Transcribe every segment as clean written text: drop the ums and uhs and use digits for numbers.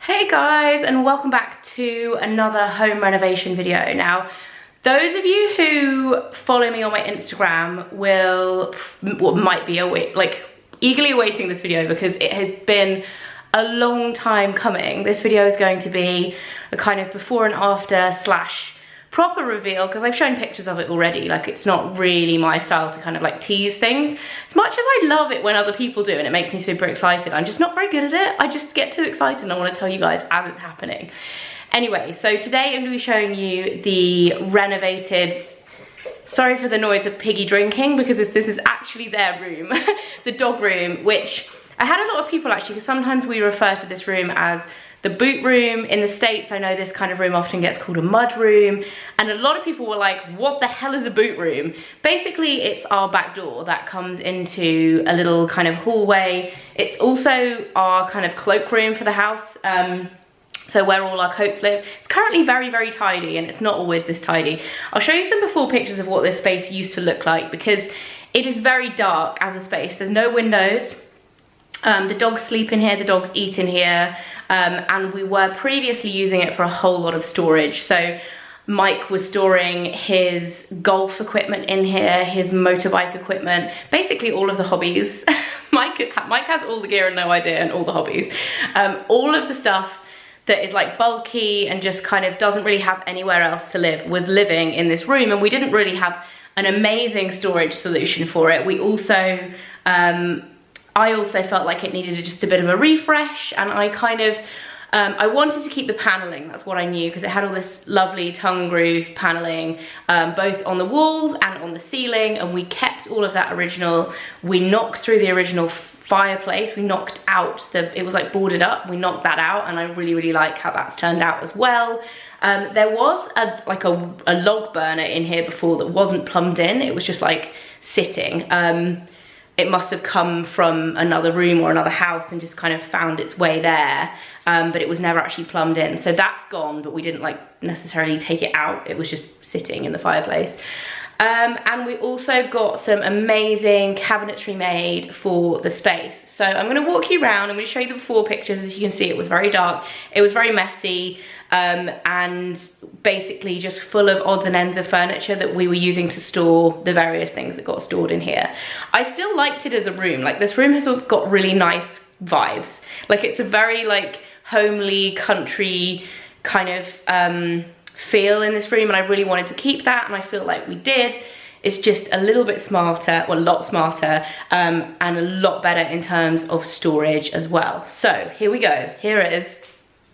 Hey guys, and welcome back to another home renovation video. Now, those of you who follow me on my Instagram might be eagerly awaiting this video because it has been a long time coming. This video is going to be a kind of before and after slash proper reveal, because I've shown pictures of it already. Like, it's not really my style to kind of like tease things. As much as I love it when other people do and it makes me super excited, I'm just not very good at it. I just get too excited and I want to tell you guys as it's happening. Anyway, so today I'm going to be showing you the renovated, sorry for the noise of Piggy drinking, because this is actually their room, the dog room, which I had a lot of people actually, because sometimes we refer to this room as the boot room. In the States, I know this kind of room often gets called a mud room, and a lot of people were like, what the hell is a boot room? Basically, it's our back door that comes into a little kind of hallway. It's also our kind of cloakroom for the house, so where all our coats live. It's currently very, very tidy, and it's not always this tidy. I'll show you some before pictures of what this space used to look like, because it is very dark as a space. There's no windows. The dogs sleep in here, the dogs eat in here, and we were previously using it for a whole lot of storage. So Mike was storing his golf equipment in here, his motorbike equipment, basically all of the hobbies. Mike has all the gear and no idea, and all the hobbies. All of the stuff that is like bulky and just kind of doesn't really have anywhere else to live was living in this room, and we didn't really have an amazing storage solution for it. We also, I also felt like it needed just a bit of a refresh, and I kind of, I wanted to keep the paneling, that's what I knew, because it had all this lovely tongue groove paneling, both on the walls and on the ceiling, and we kept all of that original. We knocked through the original fireplace, we knocked out it was like boarded up, we knocked that out, and I really, really like how that's turned out as well. There was a log burner in here before that wasn't plumbed in, it was just like sitting. It must have come from another room or another house and just kind of found its way there, but it was never actually plumbed in. So that's gone, but we didn't like necessarily take it out. It was just sitting in the fireplace. And we also got some amazing cabinetry made for the space. So I'm gonna walk you around, I'm gonna show you the before pictures. As you can see, it was very dark, it was very messy, and basically just full of odds and ends of furniture that we were using to store the various things that got stored in here. I still liked it as a room. Like, this room has got really nice vibes. Like, it's a very like homely, country kind of feel in this room, and I really wanted to keep that, and I feel like we did. It's just a little bit smarter, well, a lot smarter, and a lot better in terms of storage as well. So here we go. Here is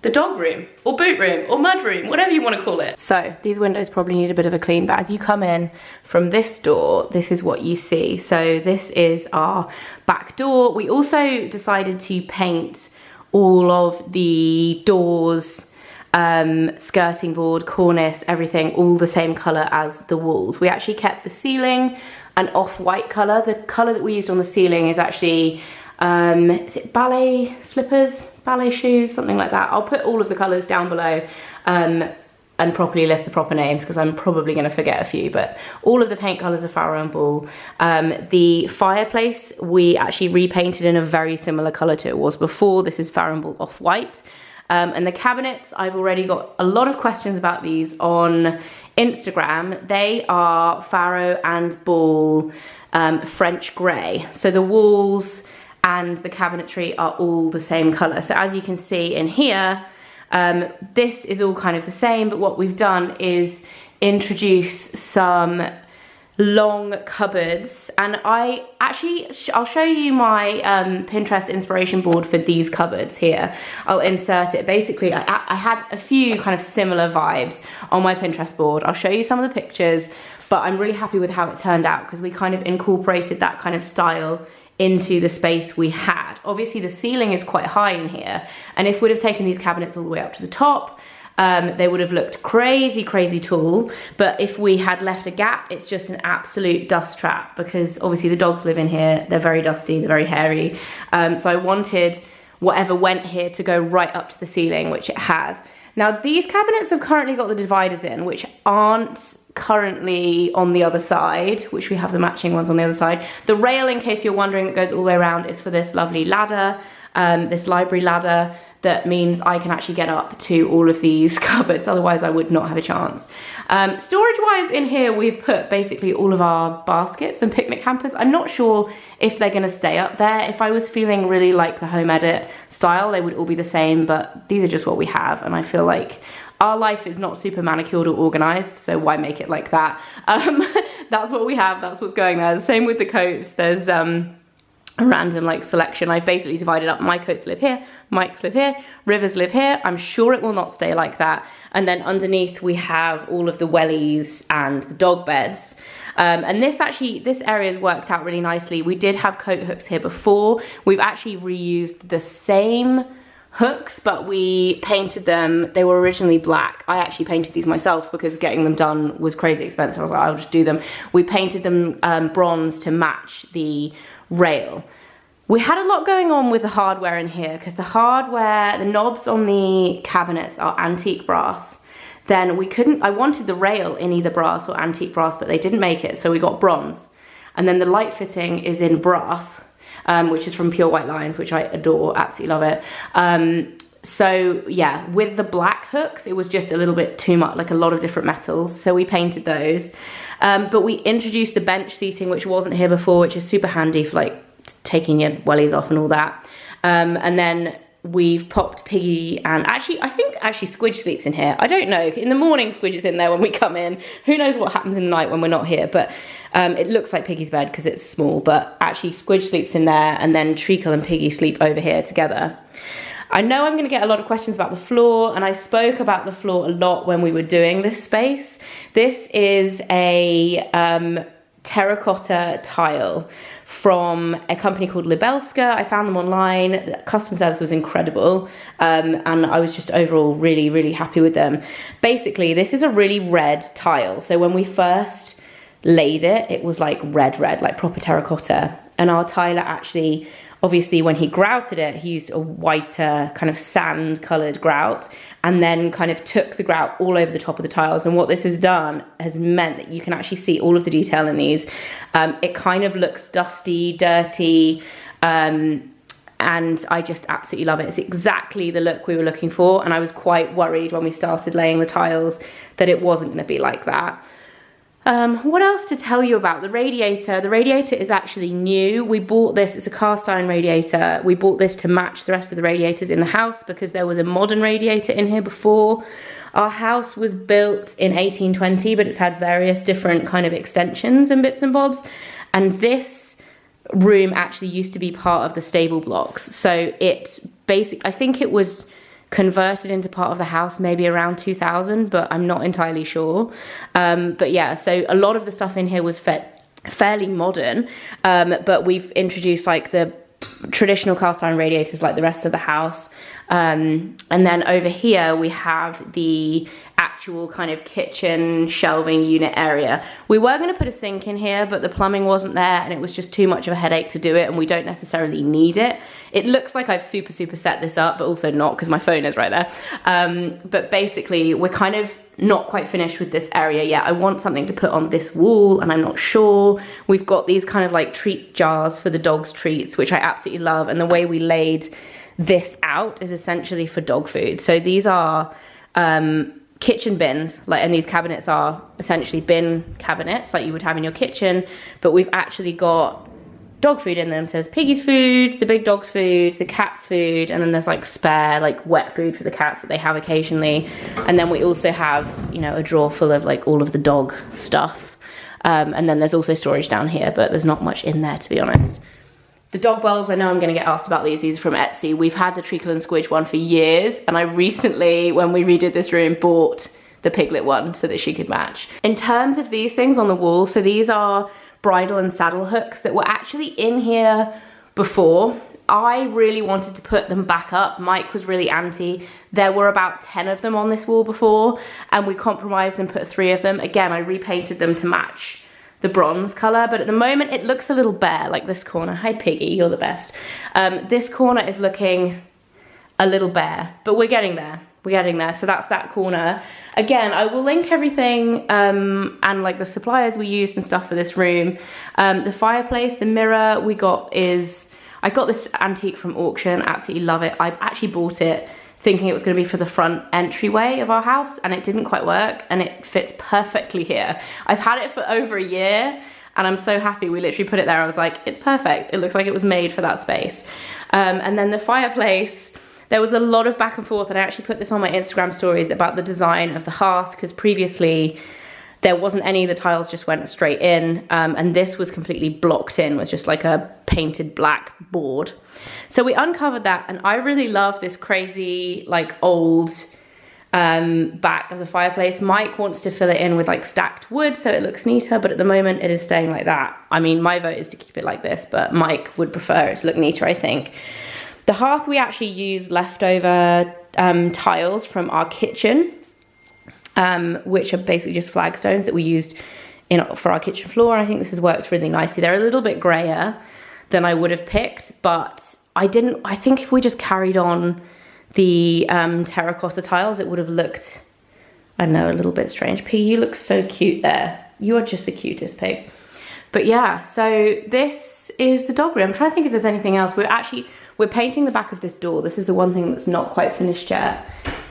the dog room, or boot room, or mud room, whatever you want to call it. So these windows probably need a bit of a clean, but as you come in from this door, this is what you see. So this is our back door. We also decided to paint all of the doors, skirting board, cornice, everything, all the same color as the walls. We actually kept the ceiling an off-white color. The color that we used on the ceiling is actually, is it ballet slippers, ballet shoes, something like that. I'll put all of the colors down below, and properly list the proper names, because I'm probably going to forget a few, but all of the paint colors are Farrow and Ball. The fireplace we actually repainted in a very similar color to it was before. This is Farrow and Ball off-white. And the cabinets, I've already got a lot of questions about these on Instagram. They are Farrow and Ball French grey. So the walls and the cabinetry are all the same color. So as you can see in here, this is all kind of the same, but what we've done is introduce some long cupboards, and I'll show you my Pinterest inspiration board for these cupboards here. I'll insert it. Basically, I had a few kind of similar vibes on my Pinterest board. I'll show you some of the pictures, but I'm really happy with how it turned out, because we kind of incorporated that kind of style into the space we had. Obviously the ceiling is quite high in here, and if we'd have taken these cabinets all the way up to the top, they would have looked crazy, crazy tall. But if we had left a gap, it's just an absolute dust trap, because obviously the dogs live in here, they're very dusty, they're very hairy. So I wanted whatever went here to go right up to the ceiling, which it has. Now these cabinets have currently got the dividers in, which aren't currently on the other side, which we have the matching ones on the other side. The rail, in case you're wondering, that goes all the way around is for this lovely ladder. this library ladder that means I can actually get up to all of these cupboards, otherwise I would not have a chance. Storage-wise in here, we've put basically all of our baskets and picnic hampers. I'm not sure if they're gonna stay up there. If I was feeling really like the Home Edit style, they would all be the same, but these are just what we have, and I feel like our life is not super manicured or organized, so why make it like that? That's what we have, that's what's going there. The same with the coats. There's a random like selection. I've basically divided up, my coats live here, Mike's live here, Rivers live here. I'm sure it will not stay like that. And then underneath we have all of the wellies and the dog beds. And this area has worked out really nicely. We did have coat hooks here before. We've actually reused the same hooks, but we painted them. They were originally black. I actually painted these myself because getting them done was crazy expensive. I was like, I'll just do them. We painted them bronze to match the rail. We had a lot going on with the hardware in here because the hardware, the knobs on the cabinets are antique brass. Then I wanted the rail in either brass or antique brass, but they didn't make it, so we got bronze. And then the light fitting is in brass, which is from Pure White Lines, which I adore, absolutely love it. So yeah, with the black hooks, it was just a little bit too much, like a lot of different metals, so we painted those. But we introduced the bench seating, which wasn't here before, which is super handy for like taking your wellies off and all that. And then we've popped Piggy, and I think Squidge sleeps in here. I don't know, in the morning Squidge is in there when we come in. Who knows what happens in the night when we're not here, but it looks like Piggy's bed because it's small, but actually Squidge sleeps in there, and then Treacle and Piggy sleep over here together. I know I'm gonna get a lot of questions about the floor, and I spoke about the floor a lot when we were doing this space. This is a terracotta tile from a company called Libelska. I found them online. The customer service was incredible, and I was just overall really, really happy with them. Basically, this is a really red tile. So when we first laid it, it was like red, like proper terracotta. And our tiler actually, obviously when he grouted it, he used a whiter kind of sand colored grout, and then kind of took the grout all over the top of the tiles. And what this has done has meant that you can actually see all of the detail in these. It kind of looks dusty, dirty, and I just absolutely love it. It's exactly the look we were looking for, and I was quite worried when we started laying the tiles that it wasn't going to be like that. What else to tell you about the radiator? The radiator is actually new. We bought this, it's a cast iron radiator. We bought this to match the rest of the radiators in the house because there was a modern radiator in here before. Our house was built in 1820, but it's had various different kind of extensions and bits and bobs. And this room actually used to be part of the stable blocks. So it's basic, I think it was converted into part of the house maybe around 2000, but I'm not entirely sure. But yeah, so a lot of the stuff in here was fairly modern, but we've introduced like the traditional cast iron radiators like the rest of the house. And then over here we have the actual kind of kitchen shelving unit area. We were going to put a sink in here, but the plumbing wasn't there and it was just too much of a headache to do it, and we don't necessarily need it. It looks like I've super set this up, but also not because my phone is right there. But basically we're kind of not quite finished with this area yet. I want something to put on this wall and I'm not sure. We've got these kind of like treat jars for the dogs' treats, which I absolutely love, and the way we laid this out is essentially for dog food. So these are kitchen bins, like, and these cabinets are essentially bin cabinets like you would have in your kitchen, but we've actually got dog food in them. So there's Piggy's food, the big dog's food, the cat's food, and then there's like spare like wet food for the cats that they have occasionally. And then we also have, you know, a drawer full of like all of the dog stuff. And then there's also storage down here, but there's not much in there, to be honest. The dog wells, I know I'm gonna get asked about these. These are from Etsy. We've had the Treacle and Squidge one for years, and I recently, when we redid this room, bought the Piglet one so that she could match. In terms of these things on the wall, so these are bridle and saddle hooks that were actually in here before. I really wanted to put them back up. Mike was really anti. There were about 10 of them on this wall before, and we compromised and put 3 of them. Again, I repainted them to match the bronze color, but at the moment it looks a little bare, like this corner. Hi Piggy, you're the best. This corner is looking a little bare, but we're getting there. We're getting there. So that's that corner. Again, I will link everything and like the suppliers we used and stuff for this room. The fireplace, the mirror we got is, I got this antique from auction, absolutely love it. I actually bought it thinking it was going to be for the front entryway of our house, and it didn't quite work, and it fits perfectly here. I've had it for over a year, and I'm so happy. We literally put it there. I was like, it's perfect. It looks like it was made for that space. And then the fireplace, there was a lot of back and forth, and I actually put this on my Instagram stories about the design of the hearth, because previously there wasn't any, the tiles just went straight in, and this was completely blocked in with just like a painted black board. So we uncovered that, and I really love this crazy, like, old back of the fireplace. Mike wants to fill it in with like stacked wood so it looks neater, but at the moment it is staying like that. I mean, my vote is to keep it like this, but Mike would prefer it to look neater, I think. The hearth, we actually used leftover tiles from our kitchen, which are basically just flagstones that we used for our kitchen floor. I think this has worked really nicely. They're a little bit grayer than I would have picked, but I think if we just carried on the terracotta tiles, it would have looked, I don't know, a little bit strange. Piggy, you look so cute there. You are just the cutest pig. But yeah, so this is the dog room. I'm trying to think if there's anything else. We're painting the back of this door. This is the one thing that's not quite finished yet,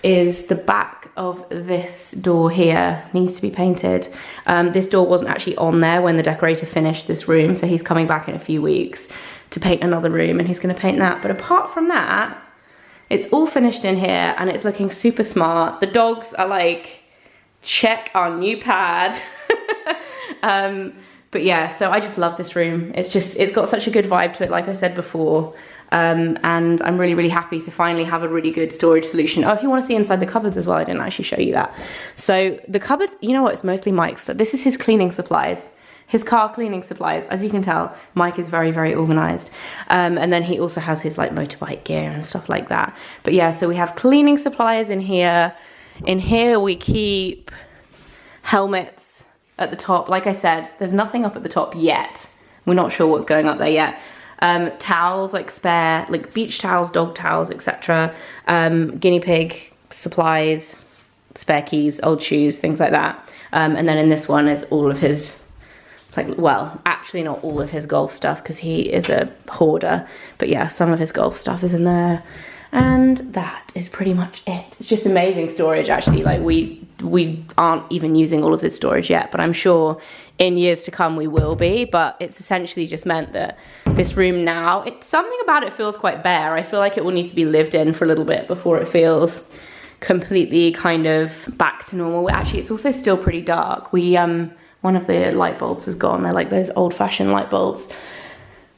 is the back of this door here needs to be painted. This door wasn't actually on there when the decorator finished this room, so he's coming back in a few weeks to paint another room, and he's gonna paint that. But apart from that, it's all finished in here, and it's looking super smart. The dogs are like, check our new pad. But yeah, so I just love this room. It's got such a good vibe to it, like I said before. And I'm really, really happy to finally have a really good storage solution. Oh, if you want to see inside the cupboards as well, I didn't actually show you that. So the cupboards, you know what, it's mostly Mike's. So this is his cleaning supplies, his car cleaning supplies. As you can tell, Mike is very, very organized. And then he also has his like motorbike gear and stuff like that. But yeah, so we have cleaning supplies in here. In here we keep helmets at the top. Like I said, there's nothing up at the top yet. We're not sure what's going up there yet. Towels, like spare, like beach towels, dog towels, etc. Guinea pig supplies, spare keys, old shoes, things like that. And then in this one is all of his, like, well, actually not all of his golf stuff because he is a hoarder, but yeah, some of his golf stuff is in there. And that is pretty much it. It's just amazing storage, actually. Like we aren't even using all of this storage yet, but I'm sure in years to come we will be. But it's essentially just meant that this room now, something about it feels quite bare. I feel like it will need to be lived in for a little bit before it feels completely kind of back to normal. Actually, it's also still pretty dark. One of the light bulbs is gone. They're like those old-fashioned light bulbs.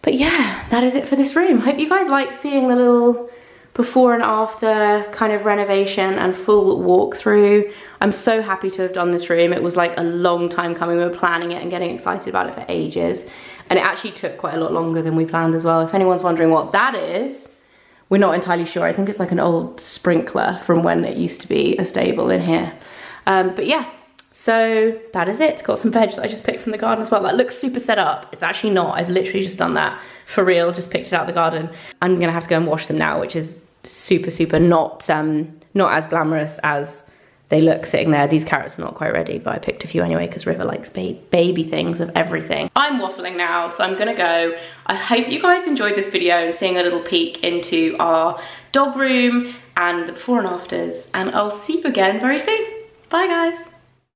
But yeah, that is it for this room. Hope you guys like seeing the little before and after kind of renovation and full walkthrough. I'm so happy to have done this room. It was like a long time coming. We were planning it and getting excited about it for ages. And it actually took quite a lot longer than we planned as well. If anyone's wondering what that is, we're not entirely sure. I think it's like an old sprinkler from when it used to be a stable in here. But yeah, so that is it. Got some veg that I just picked from the garden as well. That looks super set up. It's actually not. I've literally just done that for real. Just picked it out of the garden. I'm gonna have to go and wash them now, which is super not as glamorous as they look sitting there. These carrots are not quite ready, but I picked a few anyway because River likes baby things of everything. I'm waffling now, so I'm gonna go. I hope you guys enjoyed this video and seeing a little peek into our dog room and the before and afters, and I'll see you again very soon. Bye guys.